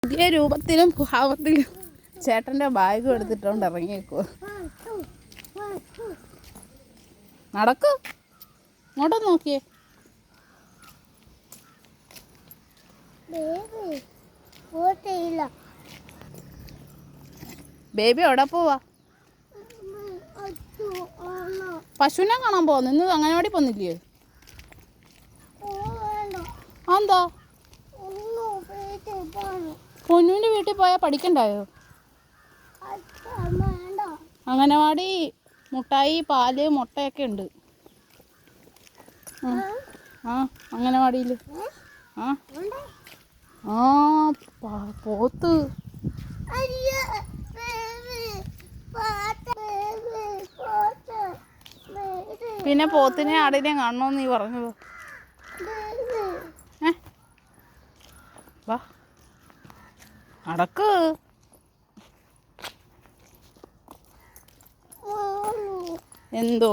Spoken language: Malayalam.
പുതിയ രൂപത്തിലും ഭാവത്തിലും ചേട്ടൻ്റെ ബാഗും എടുത്തിട്ടോണ്ട് ഇറങ്ങിയേക്കുവോ. നടക്കൂ, ഇങ്ങോട്ടൊന്ന് നോക്കിയേ. ബേബി എവിടെ പോവാ? പശുവിനെ കാണാൻ പോവാ. നിന്ന് അങ്ങനവാടി പോന്നില്ലയോ? എന്താ പൊന്നുവിൻ്റെ വീട്ടിൽ പോയാൽ പഠിക്കണ്ടായോ? അങ്ങനവാടി മുട്ടായി, പാല്, മുട്ടയൊക്കെ ഉണ്ട്. ആ അങ്ങനവാടിയിൽ പോത്ത്. പിന്നെ പോത്തിനെ ആടിനെ കാണണമെന്ന് നീ പറഞ്ഞത്. വാ നടക്ക്. എന്തോ